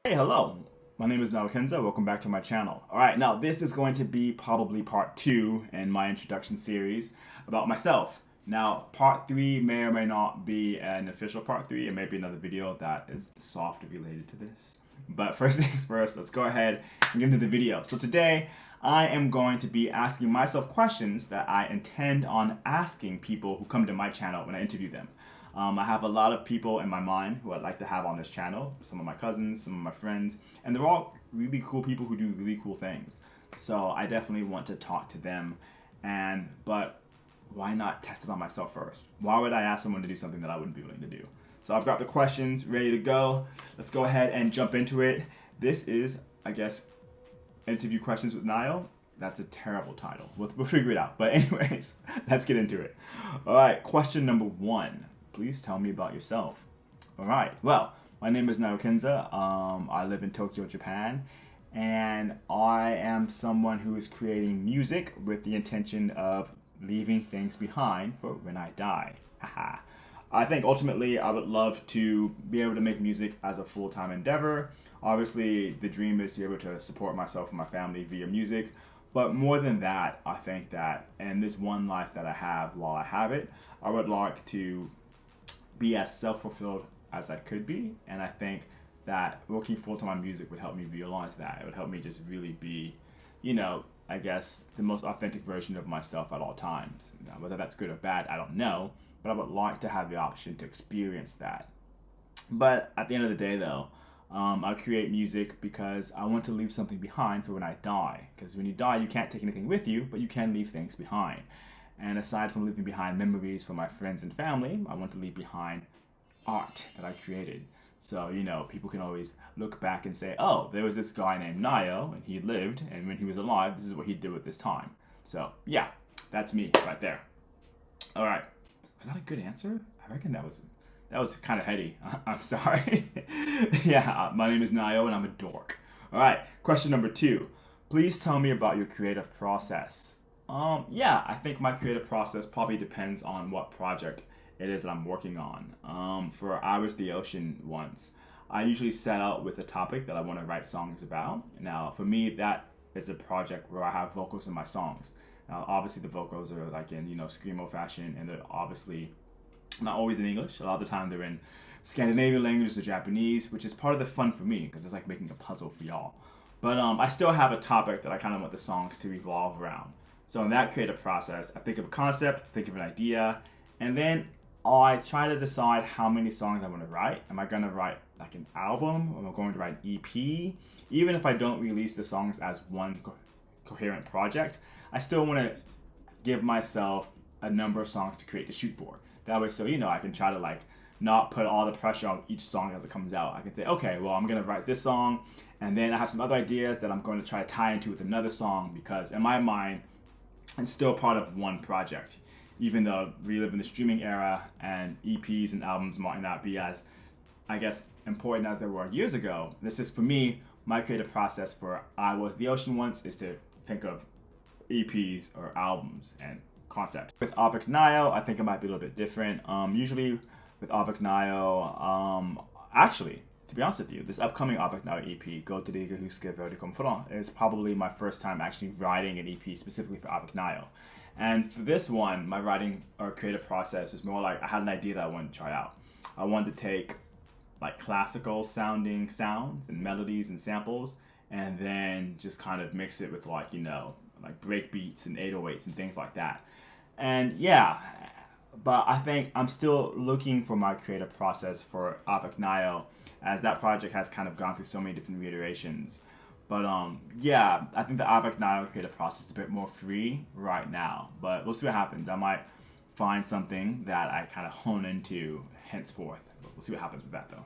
Hey, hello. My name is nayokenza. Welcome back to my channel. All right, now this is going to be probably part 2 in my introduction series about myself. Now, part 3 may or may not be an official part 3. It may be another video that is soft related to this. But first things first, let's go ahead and get into the video. So today, I am going to be asking myself questions that I intend on asking people who come to my channel when I interview them. I have a lot of people in my mind who I'd like to have on this channel. Some of my cousins, some of my friends, and they're all really cool people who do really cool things. So I definitely want to talk to them. But why not test it on myself first? Why would I ask someone to do something that I wouldn't be willing to do? So I've got the questions ready to go. Let's go ahead and jump into it. This is, I guess, Interview Questions with Niall. That's a terrible title. We'll figure it out. But anyways, let's get into it. All right, question number 1. Please tell me about yourself. All right. Well, my name is nayokenza. I live in Tokyo, Japan, and I am someone who is creating music with the intention of leaving things behind for when I die. Haha. I think ultimately I would love to be able to make music as a full-time endeavor. Obviously, the dream is to be able to support myself and my family via music. But more than that, I think that in this one life that I have while I have it, I would like to be as self-fulfilled as I could be, and I think that working full-time on music would help me realize that. It would help me just really be, I guess the most authentic version of myself at all times. Whether that's good or bad, I don't know, but I would like to have the option to experience that. But at the end of the day, though, I create music because I want to leave something behind for when I die. Because when you die, you can't take anything with you, but you can leave things behind. And aside from leaving behind memories for my friends and family, I want to leave behind art that I created. So, people can always look back and say, oh, there was this guy named Nayo, and he lived, and when he was alive, this is what he did with this time. So, yeah, that's me right there. All right. Was that a good answer? I reckon that was kind of heady. I'm sorry. Yeah, my name is Nayo, and I'm a dork. All right, question number 2. Please tell me about your creative process. Yeah, I think my creative process probably depends on what project it is that I'm working on. For I Was the Ocean once, I usually set out with a topic that I want to write songs about. Now, for me, that is a project where I have vocals in my songs. Now, obviously, the vocals are like in, screamo fashion, and they're obviously not always in English. A lot of the time, they're in Scandinavian languages or Japanese, which is part of the fun for me because it's like making a puzzle for y'all. But I still have a topic that I kind of want the songs to revolve around. So in that creative process, I think of a concept, think of an idea, and then I try to decide how many songs I want to write. Am I going to write like an album? Am I going to write an EP? Even if I don't release the songs as one coherent project, I still want to give myself a number of songs to create to shoot for. That way, so I can try to like not put all the pressure on each song as it comes out. I can say, okay, well, I'm gonna write this song, and then I have some other ideas that I'm going to try to tie into with another song because in my mind, it's still part of one project. Even though we live in the streaming era and EPs and albums might not be as, I guess, important as they were years ago. This is for me, my creative process for I Was the Ocean once is to think of EPs or albums and concepts. With avecnayo, I think it might be a little bit different. Usually with avecnayo, actually, to be honest with you, this upcoming avecnayo EP, Go to the Huske Verticum Front, is probably my first time actually writing an EP specifically for avecnayo. And for this one, my writing or creative process is more like I had an idea that I wanted to try out. I wanted to take like classical sounding sounds and melodies and samples and then just kind of mix it with like break beats and 808s and things like that. And yeah, but I think I'm still looking for my creative process for avecnayo as that project has kind of gone through so many different reiterations. But yeah, I think the avecnayo creative process is a bit more free right now. But we'll see what happens. I might find something that I kind of hone into henceforth. But we'll see what happens with that though.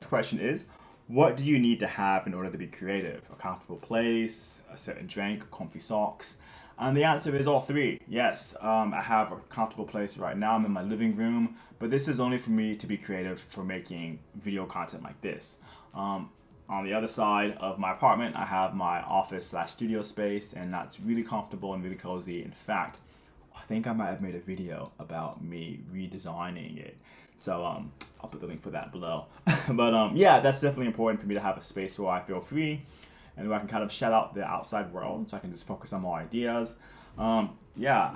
Next question is, what do you need to have in order to be creative? A comfortable place, a certain drink, comfy socks? And the answer is all 3. Yes, I have a comfortable place right now. I'm in my living room, but this is only for me to be creative for making video content like this. On the other side of my apartment, I have my office/studio space, and that's really comfortable and really cozy. In fact, I think I might have made a video about me redesigning it. So I'll put the link for that below. But yeah, that's definitely important for me to have a space where I feel free and where I can kind of shut out the outside world so I can just focus on more ideas. Yeah,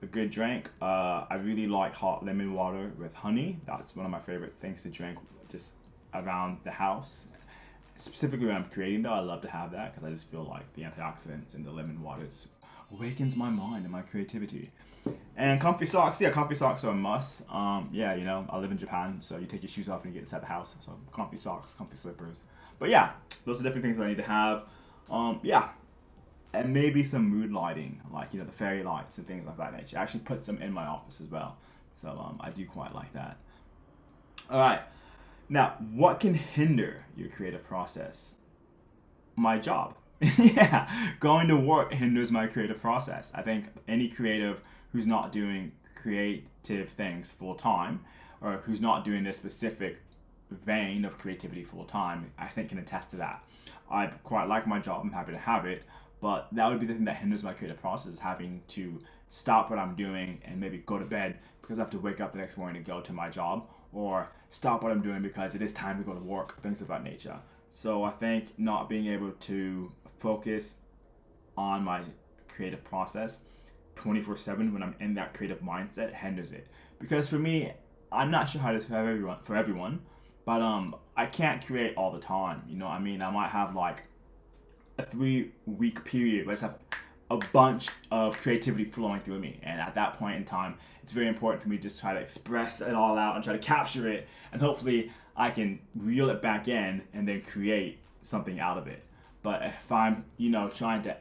a good drink. I really like hot lemon water with honey. That's one of my favorite things to drink just around the house. Specifically when I'm creating though, I love to have that because I just feel like the antioxidants in the lemon water just awakens my mind and my creativity. And comfy socks, yeah, comfy socks are a must. Yeah, you know, I live in Japan, so you take your shoes off and you get inside the house. So comfy socks, comfy slippers. But yeah, those are different things that I need to have. Yeah, and maybe some mood lighting, like, you know, the fairy lights and things like that nature. I actually put some in my office as well. So I do quite like that. All right, now what can hinder your creative process? My job. Yeah, going to work hinders my creative process. I think any creative who's not doing creative things full time, or who's not doing this specific vein of creativity full time, I think can attest to that. I quite like my job, I'm happy to have it, but that would be the thing that hinders my creative process, is having to stop what I'm doing and maybe go to bed because I have to wake up the next morning to go to my job, or stop what I'm doing because it is time to go to work, things of that nature. So I think not being able to focus on my creative process 24/7 when I'm in that creative mindset hinders it. Because for me, I'm not sure how it is for everyone, but I can't create all the time. You know what I mean? I might have like a 3-week period where I just have a bunch of creativity flowing through me, and at that point in time, it's very important for me to just try to express it all out and try to capture it, and hopefully I can reel it back in and then create something out of it. But if I'm, you know, trying to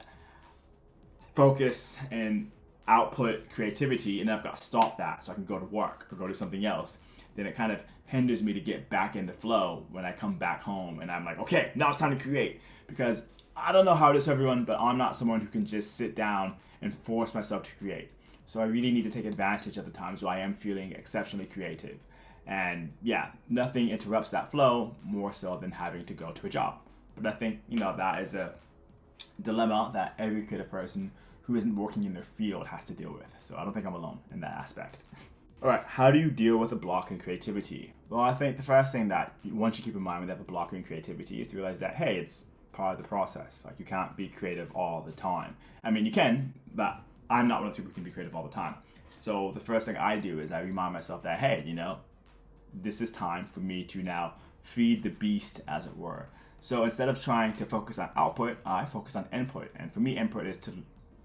focus and output creativity and I've got to stop that so I can go to work or go to something else, then it kind of hinders me to get back in the flow when I come back home and I'm like, okay, now it's time to create. Because I don't know how it is for everyone, but I'm not someone who can just sit down and force myself to create. So I really need to take advantage of the times where I am feeling exceptionally creative. And yeah, nothing interrupts that flow more so than having to go to a job. But I think, you know, that is a dilemma that every creative person who isn't working in their field has to deal with. So I don't think I'm alone in that aspect. All right, how do you deal with a block in creativity? Well, I think the first thing that once you keep in mind when you have a block in creativity is to realize that, hey, it's part of the process. Like, you can't be creative all the time. I mean, you can, but I'm not one of the people who can be creative all the time. So the first thing I do is I remind myself that, hey, you know, this is time for me to now feed the beast, as it were. So instead of trying to focus on output, I focus on input. And for me, input is to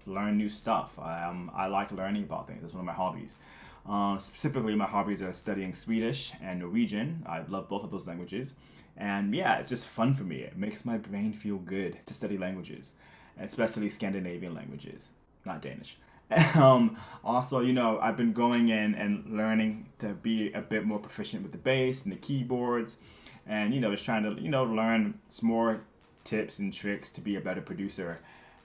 learn new stuff. I like learning about things. That's one of my hobbies. Specifically, my hobbies are studying Swedish and Norwegian. I love both of those languages. And yeah, it's just fun for me. It makes my brain feel good to study languages, especially Scandinavian languages, not Danish. Also, you know, I've been going in and learning to be a bit more proficient with the bass and the keyboards, and, you know, just trying to, you know, learn some more tips and tricks to be a better producer.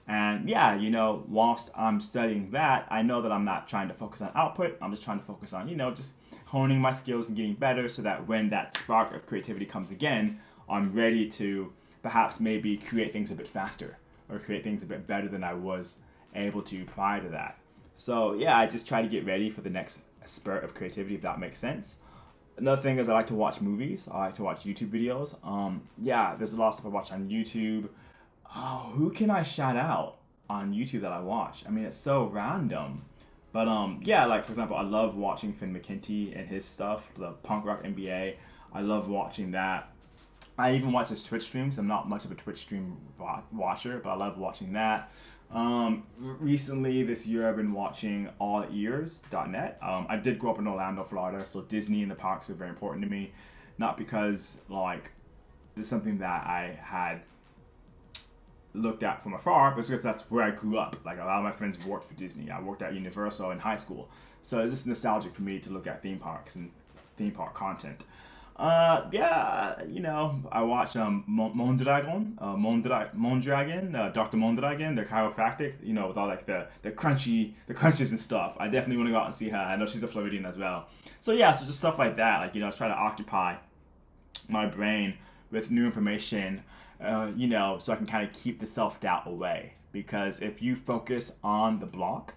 And yeah, you know, whilst I'm studying that, I know that I'm not trying to focus on output. I'm just trying to focus on, you know, just honing my skills and getting better so that when that spark of creativity comes again, I'm ready to perhaps maybe create things a bit faster or create things a bit better than I was able to prior to that. So yeah, I just try to get ready for the next spurt of creativity, if that makes sense. Another thing is I like to watch movies. I like to watch YouTube videos. Yeah, there's a lot of stuff I watch on YouTube. Oh, who can I shout out on YouTube that I watch? I mean, it's so random. But yeah, like for example, I love watching Mckenty and his stuff, the Rock MBA. I love watching that. I even watch his Twitch streams. I'm not much of a Twitch stream watcher, but I love watching that. Recently this year I've been watching allears.net. I did grow up in Orlando, Florida, so Disney and the parks are very important to me. Not because like it's something that I had looked at from afar, but because that's where I grew up. Like a lot of my friends worked for Disney. I worked at Universal in high school, so it's just nostalgic for me to look at theme parks and theme park content. Yeah, you know, I watch Mondragon, Dr. Mondragon, the chiropractic, you know, with all like the crunches and stuff. I definitely want to go out and see her. I know she's a Floridian as well. So yeah, so just stuff like that, like, you know, try to occupy my brain with new information, you know, so I can kind of keep the self-doubt away. Because if you focus on the block,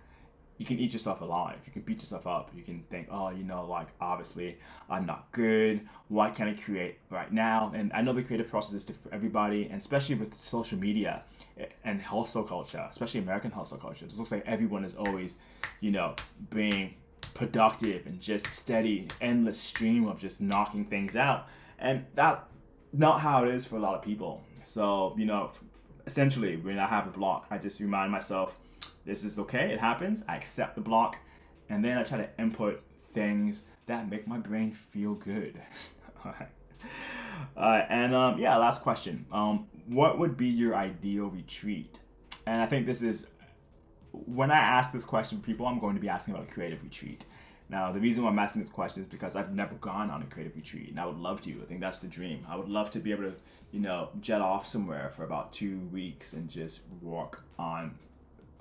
you can eat yourself alive. You can beat yourself up. You can think, oh, you know, like, obviously I'm not good. Why can't I create right now? And I know the creative process is different for everybody, and especially with social media and hustle culture, especially American hustle culture. It looks like everyone is always, you know, being productive and just steady, endless stream of just knocking things out. And that's not how it is for a lot of people. So, you know, essentially, when I have a block, I just remind myself, this is okay, it happens. I accept the block, and then I try to input things that make my brain feel good. All right. Yeah, last question. What would be your ideal retreat? And I think this is, when I ask this question for people, I'm going to be asking about a creative retreat. Now, the reason why I'm asking this question is because I've never gone on a creative retreat, and I would love to. I think that's the dream. I would love to be able to, you know, jet off somewhere for about 2 weeks and just work on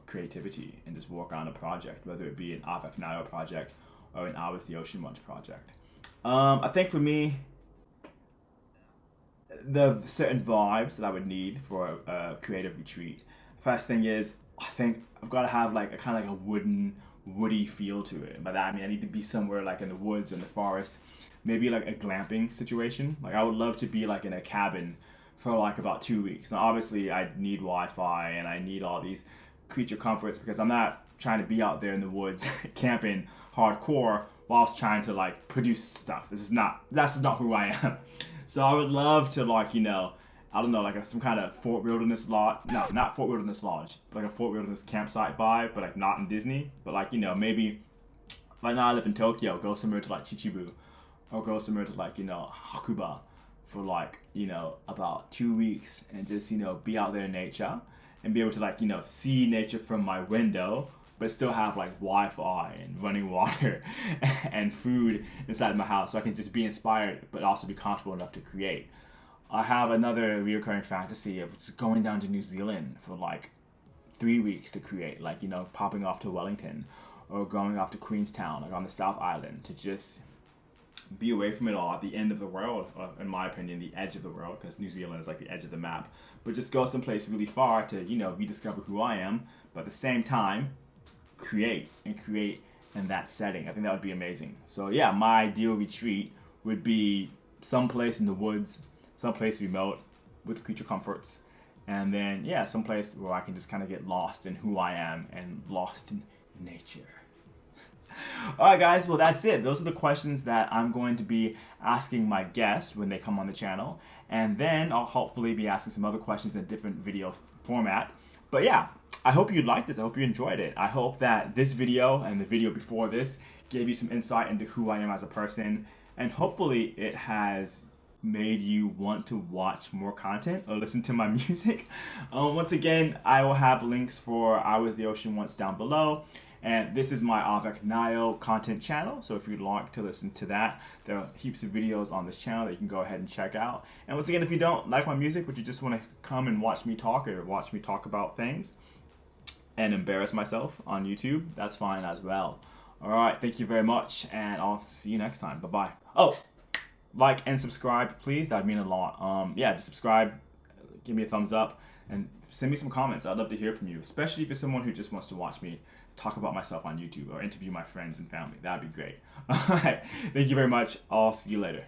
creativity and just work on a project, whether it be an avecnayo project or an I Was the Ocean Once project. I think for me, the certain vibes that I would need for a creative retreat. First thing is, I think I've got to have like a kind of like a woody feel to it. By that I mean I need to be somewhere like in the woods or in the forest, maybe like a glamping situation. Like I would love to be like in a cabin for like about 2 weeks. Now obviously I need Wi-Fi and I need all these creature comforts because I'm not trying to be out there in the woods camping hardcore whilst trying to like produce stuff. That's just not who I am. So I would love to, like, you know, I don't know, like some kind of Fort Wilderness Lodge. No, not Fort Wilderness Lodge, but like a Fort Wilderness campsite vibe, but like not in Disney. But like, you know, maybe right now I live in Tokyo, go somewhere to like Chichibu, or go somewhere to like, you know, Hakuba for like, you know, about 2 weeks and just, you know, be out there in nature and be able to like, you know, see nature from my window, but still have like Wi-Fi and running water and food inside my house so I can just be inspired but also be comfortable enough to create. I have another recurring fantasy of just going down to New Zealand for like 3 weeks to create, like, you know, popping off to Wellington or going off to Queenstown, like on the South Island, to just be away from it all at the end of the world, or in my opinion, the edge of the world, because New Zealand is like the edge of the map. But just go someplace really far to, you know, rediscover who I am, but at the same time, create in that setting. I think that would be amazing. So yeah, my ideal retreat would be someplace in the woods, someplace remote with creature comforts, and then yeah, someplace where I can just kind of get lost in who I am and lost in nature. All right, guys, well, that's it. Those are the questions that I'm going to be asking my guests when they come on the channel, and then I'll hopefully be asking some other questions in a different video format. But yeah, I hope you liked this. I hope you enjoyed it. I hope that this video and the video before this gave you some insight into who I am as a person, and hopefully it has made you want to watch more content or listen to my music. Once again, I will have links for I Was the Ocean Once down below. And this is my avecnayo content channel, so if you'd like to listen to that, there are heaps of videos on this channel that you can go ahead and check out. And once again, if you don't like my music, but you just want to come and watch me talk or watch me talk about things and embarrass myself on YouTube, that's fine as well. All right, thank you very much, and I'll see you next time. Bye-bye. Oh, like and subscribe, please. That would mean a lot. Yeah, just subscribe, give me a thumbs up, and send me some comments. I'd love to hear from you, especially if you're someone who just wants to watch me talk about myself on YouTube or interview my friends and family. That'd be great. All right, thank you very much. I'll see you later.